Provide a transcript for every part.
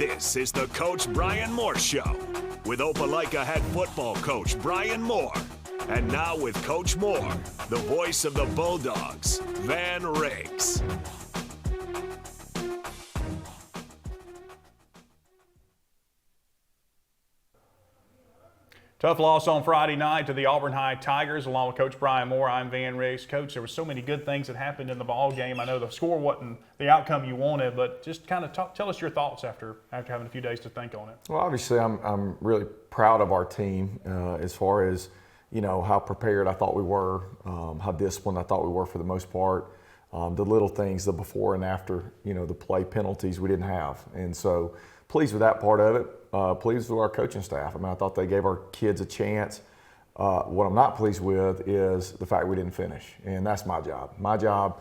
This is the Coach Bryan Moore Show with Opelika head football coach Bryan Moore. And now with Coach Moore, the voice of the Bulldogs, Van Riggs. Tough loss on Friday night to the Auburn High Tigers, along with Coach Bryan Moore. I'm Van Riggs. Coach, there were so many good things that happened in the ball game. I know the score wasn't the outcome you wanted, but just kind of tell us your thoughts after having a few days to think on it. Well, obviously, I'm really proud of our team as far as, you know, how prepared I thought we were, how disciplined I thought we were for the most part. The little things, the before and after, you know, the play penalties we didn't have. And so pleased with that part of it. Pleased with our coaching staff. I mean, I thought they gave our kids a chance. What I'm not pleased with is the fact we didn't finish, and that's my job. My job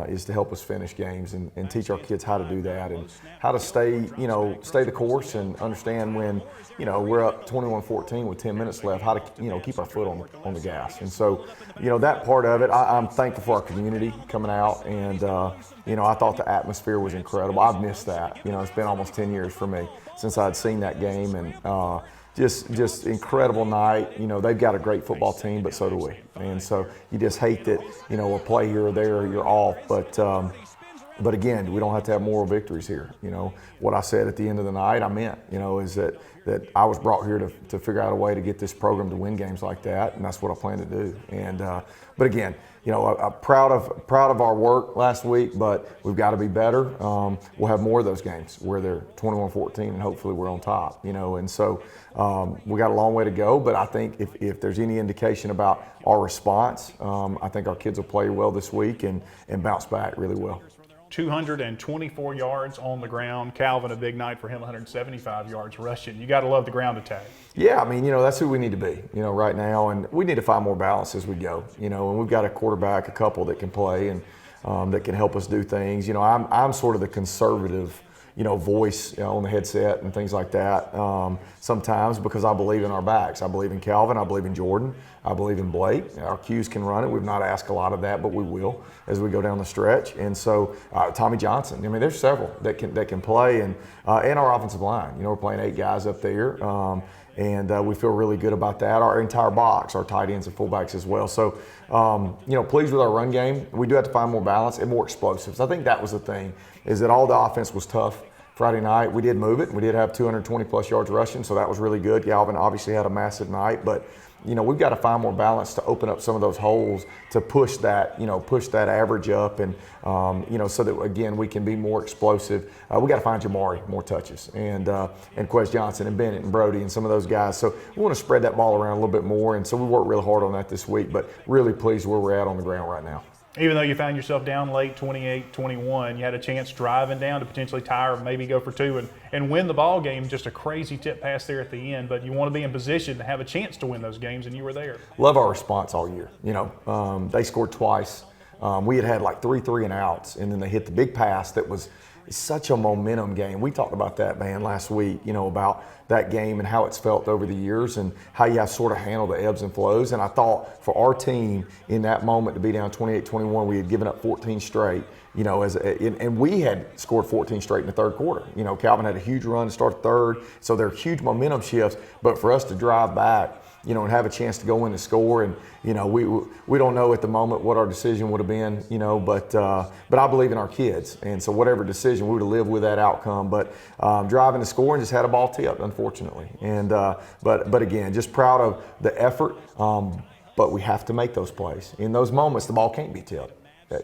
is to help us finish games and teach our kids how to do that and how to stay the course and understand when, you know, we're up 21-14 with 10 minutes left, how to, you know, keep our foot on the gas. And so, you know, that part of it, I'm thankful for our community coming out, and you know, I thought the atmosphere was incredible. I've missed that. You know, it's been almost 10 years for me since I'd seen that game, and just incredible night. You know, they've got a great football team, but so do we. And so you just hate that, you know, a play here or there, you're off. But again, we don't have to have moral victories here. You know, what I said at the end of the night, I meant, you know, is that I was brought here to figure out a way to get this program to win games like that, and that's what I plan to do. And but again, you know, I'm proud of our work last week, but we've got to be better. We'll have more of those games where they're 21-14, and hopefully we're on top. You know, and so we got a long way to go. But I think if there's any indication about our response, I think our kids will play well this week and bounce back really well. 224 yards on the ground. Calvin, a big night for him, 175 yards rushing. You got to love the ground attack. Yeah, I mean, you know, that's who we need to be, you know, right now. And we need to find more balance as we go, you know, and we've got a quarterback, a couple that can play and that can help us do things. You know, I'm sort of the conservative, you know, voice, you know, on the headset and things like that sometimes, because I believe in our backs. I believe in Calvin. I believe in Jordan. I believe in Blake. Our Qs can run it. We've not asked a lot of that, but we will as we go down the stretch. And so Tommy Johnson. I mean, there's several that can play, and our offensive line. You know, we're playing 8 guys up there, and we feel really good about that. Our entire box, our tight ends and fullbacks as well. So, you know, pleased with our run game. We do have to find more balance and more explosives. I think that was the thing, is that all the offense was tough Friday night. We did move it. We did have 220-plus yards rushing, so that was really good. Galvin obviously had a massive night, but you know, we've got to find more balance to open up some of those holes to push that average up, and you know, so that again we can be more explosive. We got to find Jamari more touches, and Quez Johnson and Bennett and Brody and some of those guys. So we want to spread that ball around a little bit more, and so we worked really hard on that this week. But really pleased where we're at on the ground right now. Even though you found yourself down late 28-21, you had a chance driving down to potentially tie or maybe go for 2 and win the ball game. Just a crazy tip pass there at the end, but you want to be in position to have a chance to win those games, and you were there. Love our response all year. You know, they scored twice. We had like 3 and outs, and then they hit the big pass that was such a momentum game. We talked about that, man, last week, you know, about that game and how it's felt over the years and how you have to sort of handle the ebbs and flows. And I thought for our team in that moment to be down 28-21, we had given up 14 straight, you know, and we had scored 14 straight in the third quarter. You know, Calvin had a huge run to start third, so there are huge momentum shifts. But for us to drive back, you know, and have a chance to go in and score, and you know, we don't know at the moment what our decision would have been, you know, but I believe in our kids, and so whatever decision we would have lived with that outcome. But driving to score and just had a ball tipped, unfortunately, and but again, just proud of the effort. But we have to make those plays in those moments. The ball can't be tipped.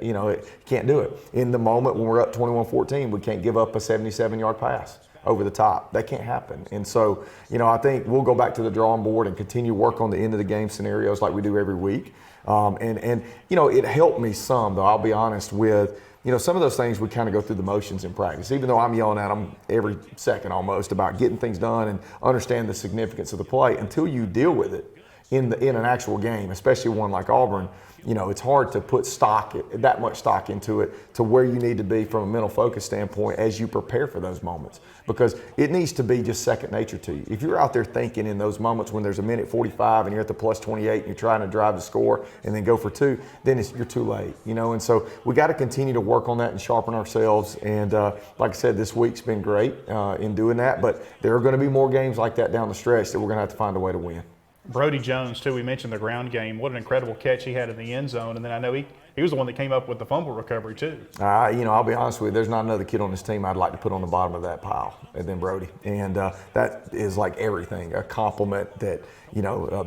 You know, it can't do it in the moment when we're up 21-14. We can't give up a 77-yard pass over the top. That can't happen. And so, you know, I think we'll go back to the drawing board and continue work on the end of the game scenarios like we do every week. And you know, it helped me some, though, I'll be honest, with, you know, some of those things we kind of go through the motions in practice, even though I'm yelling at them every second almost about getting things done and understand the significance of the play. Until you deal with it, in an actual game, especially one like Auburn. It's hard to put that much stock into it to where you need to be from a mental focus standpoint as you prepare for those moments, because it needs to be just second nature to you. If you're out there thinking in those moments when there's a minute 45 and you're at the plus 28 and you're trying to drive the score and then go for two, then you're too late, and so we got to continue to work on that and sharpen ourselves. And like I said, this week's been great in doing that, but there are going to be more games like that down the stretch that we're going to have to find a way to win. Brody Jones, too, we mentioned the ground game. What an incredible catch he had in the end zone. And then I know he was the one that came up with the fumble recovery, too. I'll be honest with you, there's not another kid on this team I'd like to put on the bottom of that pile than Brody. And that is like everything, a compliment that,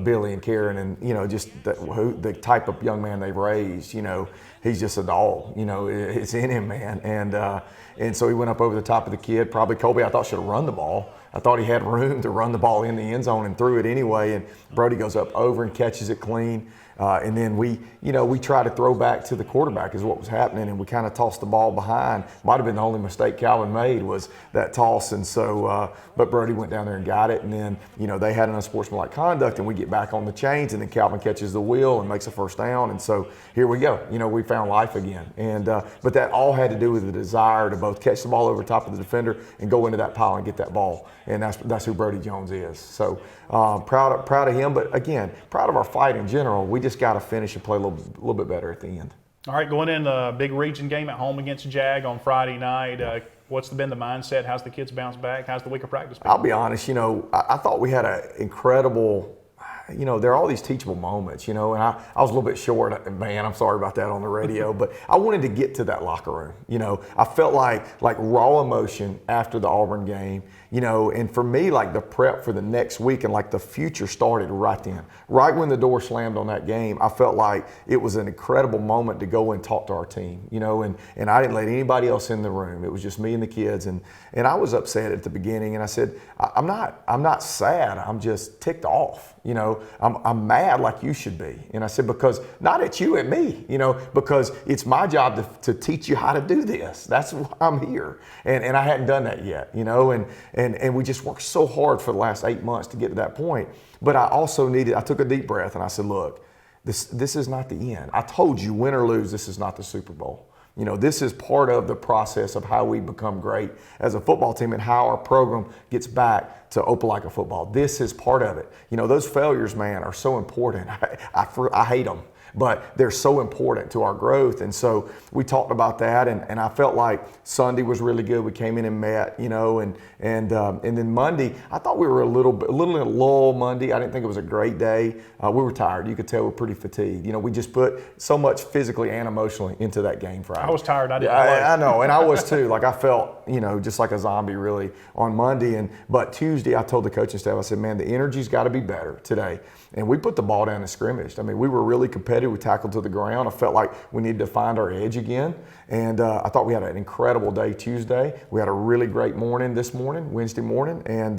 Billy and Karen and, just the type of young man they've raised, he's just a dog. It's in him, man. And so he went up over the top of the kid. Probably Colby, I thought, should have run the ball. I thought he had room to run the ball in the end zone and threw it anyway. And Brody goes up over and catches it clean. And then we try to throw back to the quarterback is what was happening, and we kind of tossed the ball behind. Might have been the only mistake Calvin made was that toss. And so, but Brody went down there and got it. And then, they had an unsportsmanlike conduct, and we get back on the chains, and then Calvin catches the wheel and makes a first down. And so here we go. We found life again. And but that all had to do with the desire to both catch the ball over top of the defender and go into that pile and get that ball. And that's who Brody Jones is. So proud of him. But again, proud of our fight in general. We just got to finish and play a little bit better at the end. All right, going in the big region game at home against Jag on Friday night. What's been the mindset? How's the kids bounce back? How's the week of practice been? I'll be honest, I thought we had an incredible, there are all these teachable moments, and I was a little bit short, man, I'm sorry about that on the radio, but I wanted to get to that locker room. I felt like raw emotion after the Auburn game, and for me, like the prep for the next week and like the future started right then. Right when the door slammed on that game, I felt like it was an incredible moment to go and talk to our team, and I didn't let anybody else in the room. It was just me and the kids, and I was upset at the beginning, and I said, I'm not sad, I'm just ticked off. I'm mad like you should be. And I said, because not at you, at me, because it's my job to teach you how to do this. That's why I'm here. And I hadn't done that yet, and we just worked so hard for the last 8 months to get to that point. But I also I took a deep breath and I said, look, this is not the end. I told you, win or lose, this is not the Super Bowl. This is part of the process of how we become great as a football team and how our program gets back to Opelika football. This is part of it. Those failures, man, are so important. I hate them, but they're so important to our growth. And so we talked about that, and I felt like Sunday was really good. We came in and met, and then Monday, I thought we were a little in a lull Monday. I didn't think it was a great day. We were tired. You could tell we were pretty fatigued. We just put so much physically and emotionally into that game Friday. I was tired. I didn't I know, and I was too. Like I felt, just like a zombie really on Monday. But Tuesday, I told the coaching staff, I said, man, the energy's got to be better today. And we put the ball down and scrimmaged. I mean, we were really competitive. We tackled to the ground. I felt like we needed to find our edge again. And I thought we had an incredible day Tuesday. We had a really great morning this morning, Wednesday morning, and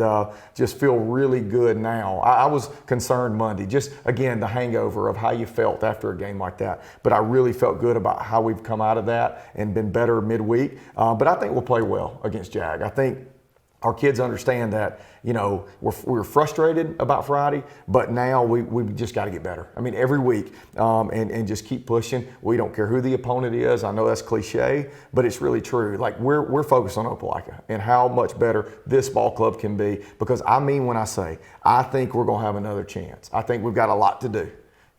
just feel really good now. I was concerned Monday, just again, the hangover of how you felt after a game like that. But I really felt good about how we've come out of that and been better midweek. But I think we'll play well against Jag. I think our kids understand that, we're frustrated about Friday, but now we just got to get better. I mean, every week, and just keep pushing. We don't care who the opponent is. I know that's cliche, but it's really true. Like we're focused on Opelika and how much better this ball club can be, because I mean when I say, I think we're going to have another chance. I think we've got a lot to do.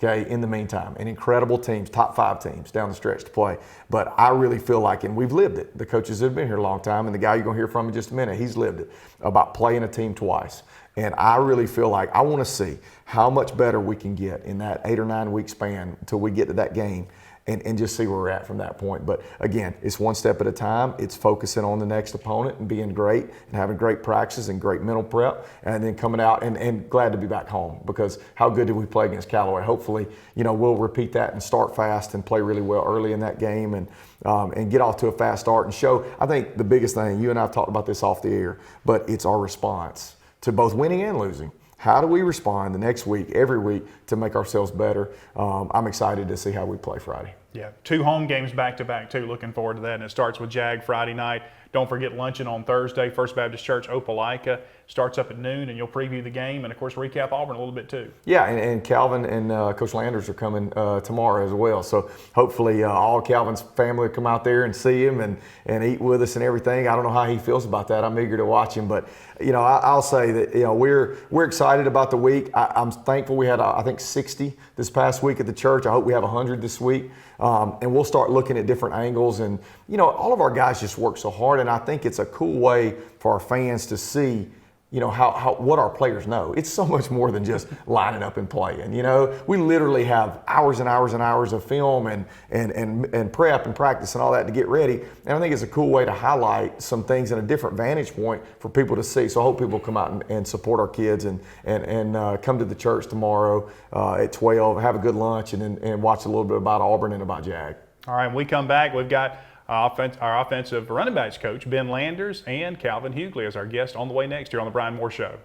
Okay, in the meantime, and incredible teams, top 5 teams down the stretch to play. But I really feel like, and we've lived it, the coaches have been here a long time, and the guy you're going to hear from in just a minute, he's lived it, about playing a team twice. And I really feel like I want to see how much better we can get in that 8 or 9 week span until we get to that game. And just see where we're at from that point. But again, it's one step at a time. It's focusing on the next opponent and being great and having great practices and great mental prep, and then coming out and glad to be back home, because how good did we play against Callaway? Hopefully, we'll repeat that and start fast and play really well early in that game and get off to a fast start and show. I think the biggest thing, you and I have talked about this off the air, but it's our response to both winning and losing. How do we respond the next week, every week, to make ourselves better? I'm excited to see how we play Friday. Yeah, 2 home games back-to-back, too. Looking forward to that. And it starts with Jag Friday night. Don't forget luncheon on Thursday. First Baptist Church, Opelika. Starts up at noon, and you'll preview the game and, of course, recap Auburn a little bit, too. Yeah, and Calvin and Coach Landers are coming tomorrow as well. So hopefully all Calvin's family will come out there and see him and eat with us and everything. I don't know how he feels about that. I'm eager to watch him. But, I'll say that, we're excited about the week. I'm thankful we had, I think, 60 this past week at the church. I hope we have 100 this week. And we'll start looking at different angles. And, all of our guys just work so hard. And I think it's a cool way for our fans to see, what our players know. It's so much more than just lining up and playing. We literally have hours and hours and hours of film and prep and practice and all that to get ready. And I think it's a cool way to highlight some things in a different vantage point for people to see. So I hope people come out and support our kids and come to the church tomorrow at 12, have a good lunch, and watch a little bit about Auburn and about Jag. All right, when we come back, we've got our offensive running backs coach, Ben Landers, and Calvin Hughley as our guest on the way next here on the Bryan Moore Show.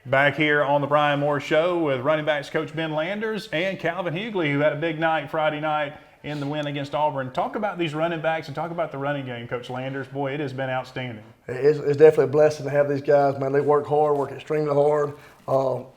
Back here on the Bryan Moore Show with running backs coach Ben Landers and Calvin Hughley, who had a big night Friday night in the win against Auburn. Talk about these running backs and talk about the running game, Coach Landers. Boy, it has been outstanding. It's definitely a blessing to have these guys, man. They work hard, work extremely hard.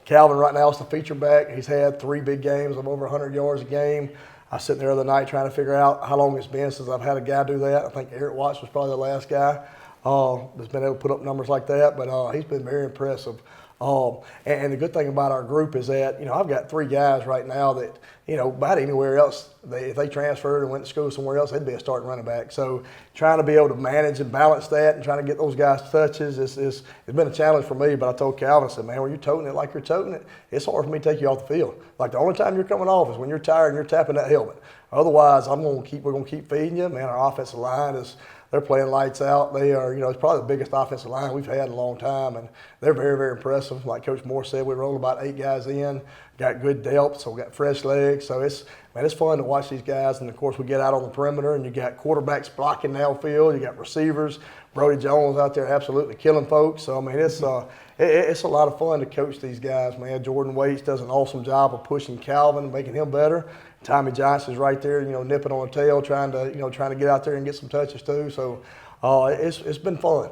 Calvin right now is the feature back. He's had 3 big games of over 100 yards a game. I was sitting there the other night trying to figure out how long it's been since I've had a guy do that. I think Eric Watts was probably the last guy that's been able to put up numbers like that, but he's been very impressive. And the good thing about our group is that, I've got 3 guys right now that, about anywhere else, if they transferred and went to school somewhere else, they'd be a starting running back. So trying to be able to manage and balance that and trying to get those guys touches, it's been a challenge for me. But I told Calvin, I said, man, when you're toting it like you're toting it, it's hard for me to take you off the field. Like the only time you're coming off is when you're tired and you're tapping that helmet. Otherwise, we're going to keep feeding you. Man, our offensive line they're playing lights out. They are, it's probably the biggest offensive line we've had in a long time, and they're very, very impressive. Like Coach Moore said, we rolled about 8 guys in, got good depth, so we got fresh legs. So it's fun to watch these guys. And of course, we get out on the perimeter, and you got quarterbacks blocking downfield. You got receivers, Brody Jones out there absolutely killing folks. So it's a lot of fun to coach these guys, man. Jordan Waits does an awesome job of pushing Calvin, making him better. Tommy Johnson's right there, nipping on the tail, trying to get out there and get some touches too. So it's been fun.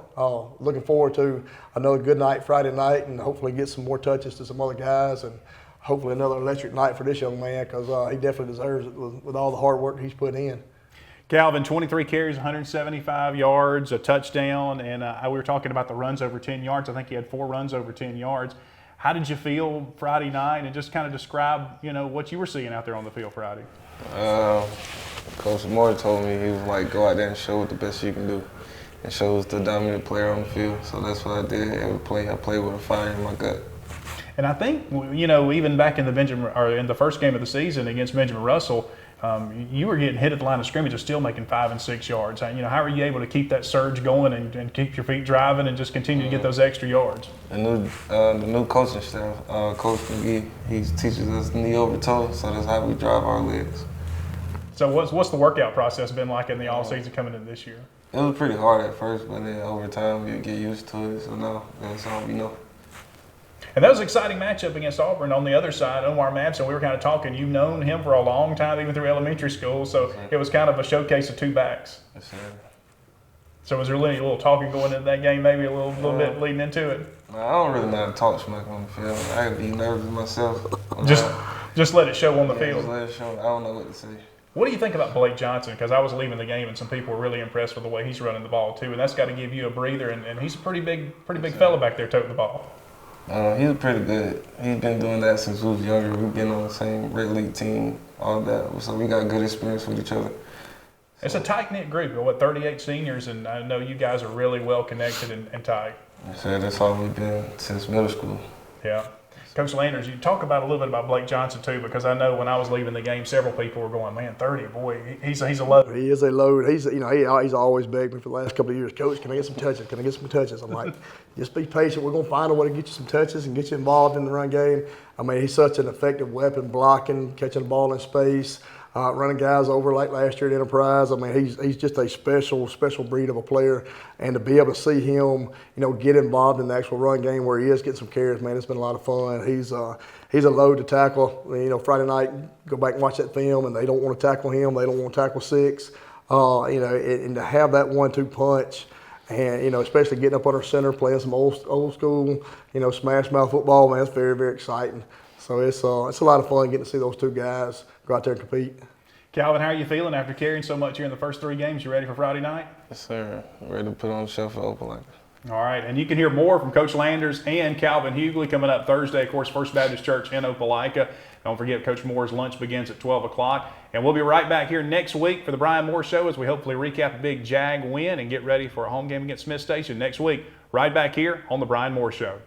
Looking forward to another good night Friday night, and hopefully get some more touches to some other guys, and hopefully another electric night for this young man, because he definitely deserves it with all the hard work he's put in. Calvin, 23 carries, 175 yards, a touchdown, and we were talking about the runs over 10 yards. I think he had 4 runs over 10 yards. How did you feel Friday night, and just kind of describe, what you were seeing out there on the field Friday? Coach Moore told me, he was like, go out there and show what the best you can do, and show who's the dominant player on the field. So that's what I did. Every play, I played with a fire in my gut. And I think, even back in in the first game of the season against Benjamin Russell, you were getting hit at the line of scrimmage and still making 5 and 6 yards. How are you able to keep that surge going and keep your feet driving and just continue to get those extra yards? The new coaching staff, Coach McGee, he teaches us knee over toe, so that's how we drive our legs. So what's the workout process been like in the off season coming into this year? It was pretty hard at first, but then over time you get used to it. So now that's all we know. And that was an exciting matchup against Auburn. On the other side, Omar Mabson, we were kind of talking. You've known him for a long time, even through elementary school, so it was kind of a showcase of 2 backs. Yes, sir. So was there a little talking going into that game, maybe a little bit leading into it? No, I don't really know how to talk smack on the field. I can be nervous myself. Just let it show on the field. Just let it show. I don't know what to say. What do you think about Blake Johnson? Because I was leaving the game and some people were really impressed with the way he's running the ball too, and that's got to give you a breather. And he's a pretty big fella back there toting the ball. He's pretty good. He's been doing that since we was younger. We've been on the same Red League team, all that. So we got good experience with each other. It's a tight-knit group. 38 seniors, and I know you guys are really well connected and tight. Yeah, that's how we've been since middle school. Yeah. Coach Landers, you talk about a little bit about Blake Johnson too, because I know when I was leaving the game, several people were going, "Man, 30, boy, he's a load." He is a load. He's always begged me for the last couple of years, Coach, can I get some touches? Can I get some touches? I'm like, just be patient. We're gonna find a way to get you some touches and get you involved in the run game. I mean, he's such an effective weapon, blocking, catching the ball in space. running guys over like last year at Enterprise. I mean, he's just a special breed of a player, and to be able to see him, get involved in the actual run game where he is getting some carries, man, it's been a lot of fun. He's a load to tackle. Friday night, go back and watch that film, and they don't want to tackle him. They don't want to tackle 6. And to have that 1-2 punch, and especially getting up under center, playing some old school, smash mouth football, man, it's very, very exciting. So it's a lot of fun getting to see those 2 guys go out there and compete. Calvin, how are you feeling after carrying so much here in the first 3 games? You ready for Friday night? Yes, sir. Ready to put on the show for Opelika. All right, and you can hear more from Coach Landers and Calvin Hughley coming up Thursday, of course, First Baptist Church in Opelika. Don't forget, Coach Moore's lunch begins at 12 o'clock. And we'll be right back here next week for the Bryan Moore Show as we hopefully recap a big Jag win and get ready for a home game against Smith Station next week, right back here on the Bryan Moore Show.